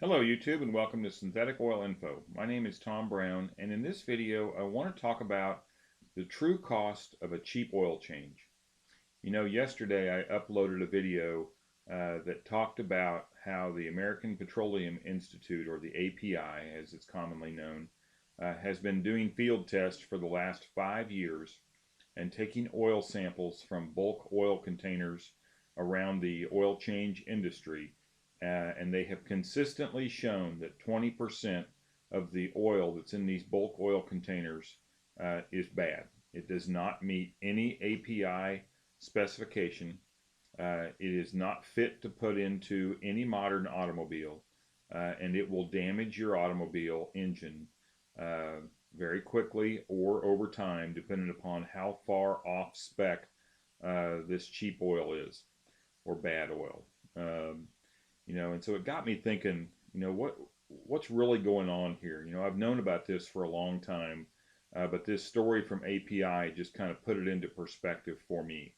Hello YouTube and welcome to Synthetic Oil Info. My name is Tom Brown, and in this video I want to talk about the true cost of a cheap oil change. Yesterday I uploaded a video that talked about how the American Petroleum Institute, or the API as it's commonly known, has been doing field tests for the last 5 years and taking oil samples from bulk oil containers around the oil change industry, and they have consistently shown that 20% of the oil that's in these bulk oil containers is bad. It does not meet any API specification. It is not fit to put into any modern automobile, and it will damage your automobile engine very quickly or over time, depending upon how far off spec this cheap oil is, or bad oil. And so it got me thinking, what's really going on here? I've known about this for a long time, but this story from API just kind of put it into perspective for me.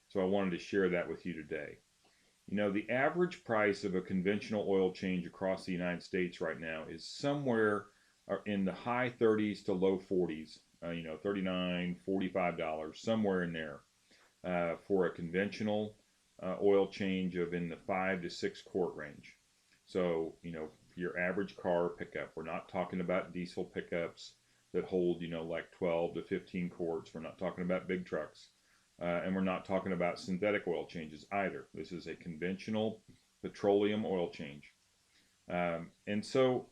So I wanted to share that with you today. The average price of a conventional oil change across the United States right now is somewhere in the high 30s to low 40s, $39, $45, somewhere in there, for a conventional oil change of in the 5 to 6 quart range. So, your average car pickup, we're not talking about diesel pickups that hold, like 12 to 15 quarts. We're not talking about big trucks. And we're not talking about synthetic oil changes either. This is a conventional petroleum oil change. And so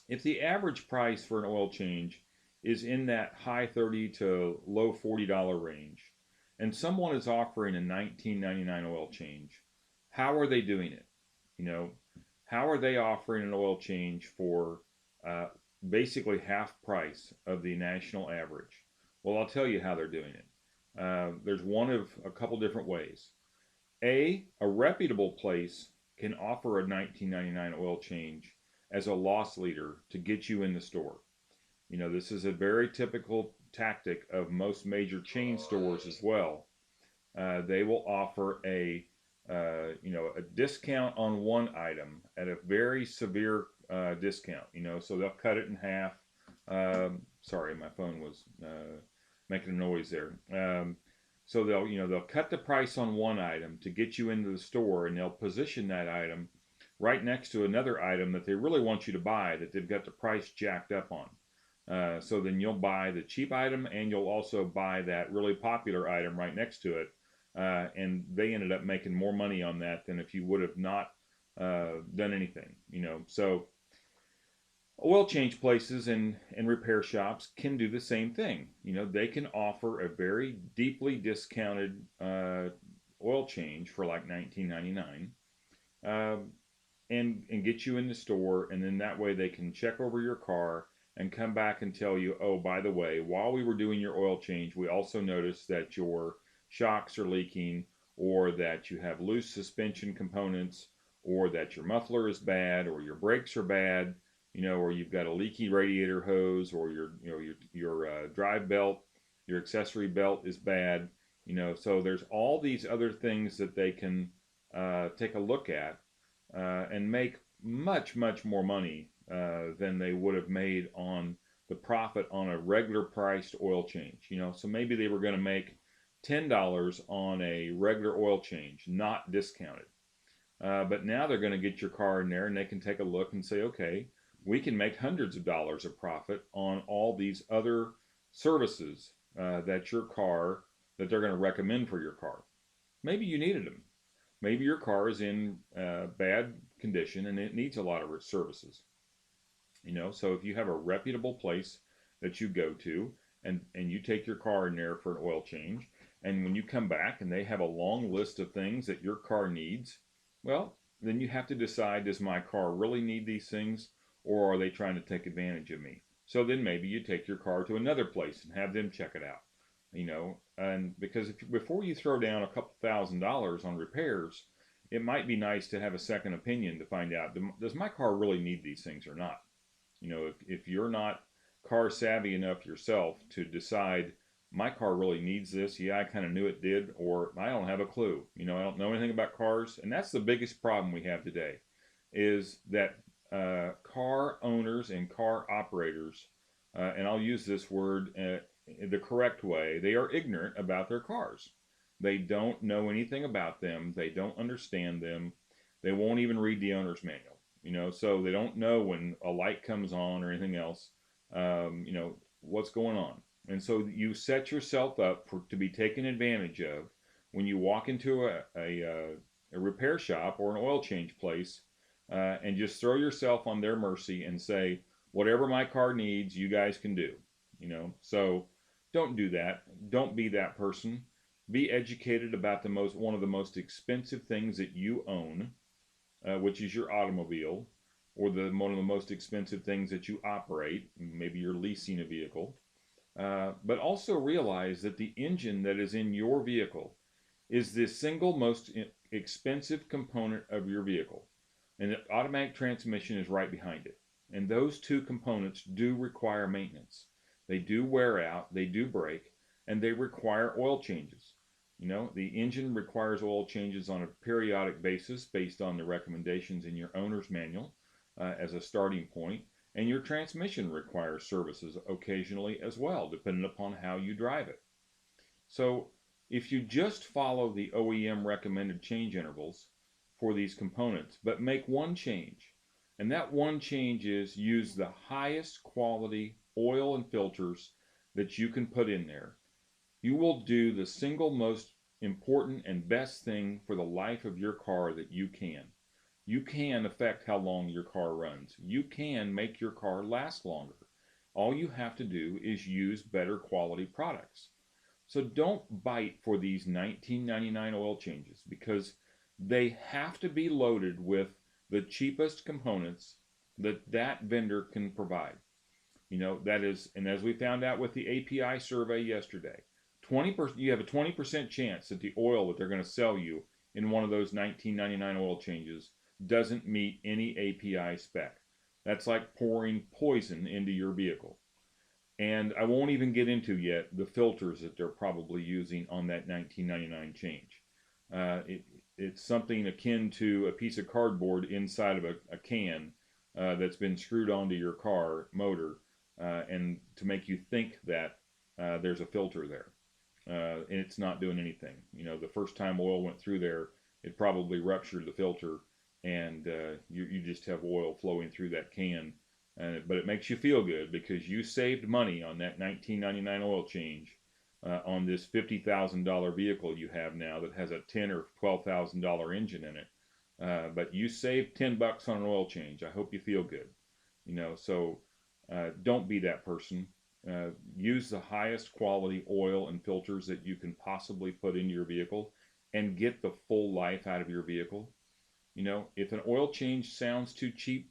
if the average price for an oil change is in that high $30 to low $40 range, and someone is offering a $19.99 oil change, how are they doing it? How are they offering an oil change for basically half price of the national average? Well, I'll tell you how they're doing it. There's one of a couple different ways. A reputable place can offer a $19.99 oil change as a loss leader to get you in the store. This is a very typical tactic of most major chain stores as well. They will offer a discount on one item at a very severe discount. So they'll cut it in half. Sorry, my phone was making a noise there. So they'll cut the price on one item to get you into the store, and they'll position that item right next to another item that they really want you to buy, that they've got the price jacked up on. So then you'll buy the cheap item, and you'll also buy that really popular item right next to it. And they ended up making more money on that than if you would have not done anything. So oil change places and repair shops can do the same thing. They can offer a very deeply discounted oil change for like $19.99, and get you in the store, and then that way they can check over your car and come back and tell you, oh, by the way, while we were doing your oil change, we also noticed that your shocks are leaking, or that you have loose suspension components, or that your muffler is bad, or your brakes are bad, or you've got a leaky radiator hose, or your drive belt, your accessory belt is bad. So there's all these other things that they can take a look at and make much, much more money than they would have made on the profit on a regular priced oil change. So maybe they were going to make $10 on a regular oil change, not discounted. But now they're going to get your car in there, and they can take a look and say, okay, we can make hundreds of dollars of profit on all these other services that they're going to recommend for your car. Maybe you needed them. Maybe your car is in bad condition and it needs a lot of services. So if you have a reputable place that you go to, and you take your car in there for an oil change, and when you come back and they have a long list of things that your car needs, well, then you have to decide, does my car really need these things, or are they trying to take advantage of me? So then maybe you take your car to another place and have them check it out. And because before you throw down a couple $1,000s on repairs, it might be nice to have a second opinion to find out, does my car really need these things or not? If you're not car savvy enough yourself to decide, my car really needs this, yeah, I kind of knew it did, or I don't have a clue. I don't know anything about cars, and that's the biggest problem we have today. is that car owners and car operators, and I'll use this word the correct way, they are ignorant about their cars. They don't know anything about them. They don't understand them. They won't even read the owner's manual. So they don't know when a light comes on or anything else. What's going on. And so you set yourself up to be taken advantage of when you walk into a repair shop or an oil change place, and just throw yourself on their mercy and say, whatever my car needs, you guys can do. So don't do that. Don't be that person. Be educated about one of the most expensive things that you own, which is your automobile, or one of the most expensive things that you operate. Maybe you're leasing a vehicle. But also realize that the engine that is in your vehicle is the single most expensive component of your vehicle. And the automatic transmission is right behind it. And those two components do require maintenance. They do wear out, they do break, and they require oil changes. The engine requires oil changes on a periodic basis based on the recommendations in your owner's manual as a starting point. And your transmission requires services occasionally as well, depending upon how you drive it. So if you just follow the OEM recommended change intervals for these components, but make one change, and that one change is use the highest quality oil and filters that you can put in there, you will do the single most important and best thing for the life of your car that you can. You can affect how long your car runs. You can make your car last longer. All you have to do is use better quality products. So don't bite for these $19.99 oil changes, because they have to be loaded with the cheapest components that vendor can provide. That is, and as we found out with the API survey yesterday, 20%, you have a 20% chance that the oil that they're going to sell you in one of those $19.99 oil changes doesn't meet any API spec. That's like pouring poison into your vehicle. And I won't even get into yet the filters that they're probably using on that $19.99 change. It's something akin to a piece of cardboard inside of a can that's been screwed onto your car motor, and to make you think that there's a filter there. And it's not doing anything. The first time oil went through there, it probably ruptured the filter, and you just have oil flowing through that can. But it makes you feel good because you saved money on that $19.99 oil change on this $50,000 vehicle you have now that has a $10,000 or $12,000 engine in it. But you saved $10 on an oil change. I hope you feel good. So don't be that person. Use the highest quality oil and filters that you can possibly put into your vehicle and get the full life out of your vehicle. If an oil change sounds too cheap,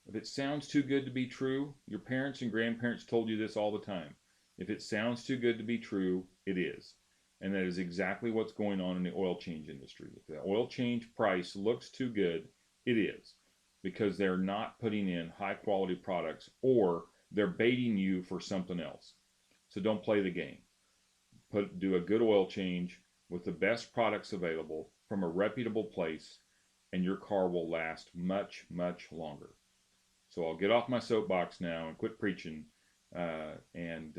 if it sounds too good to be true, your parents and grandparents told you this all the time. If it sounds too good to be true, it is. And that is exactly what's going on in the oil change industry. If the oil change price looks too good, it is. Because they're not putting in high quality products, or they're baiting you for something else. So don't play the game. Do a good oil change with the best products available from a reputable place, and your car will last much, much longer. So I'll get off my soapbox now and quit preaching, and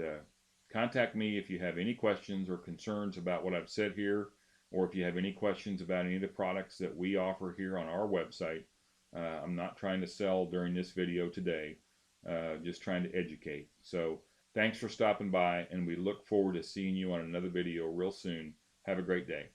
contact me if you have any questions or concerns about what I've said here, or if you have any questions about any of the products that we offer here on our website. I'm not trying to sell during this video today, just trying to educate. So thanks for stopping by, and we look forward to seeing you on another video real soon. Have a great day.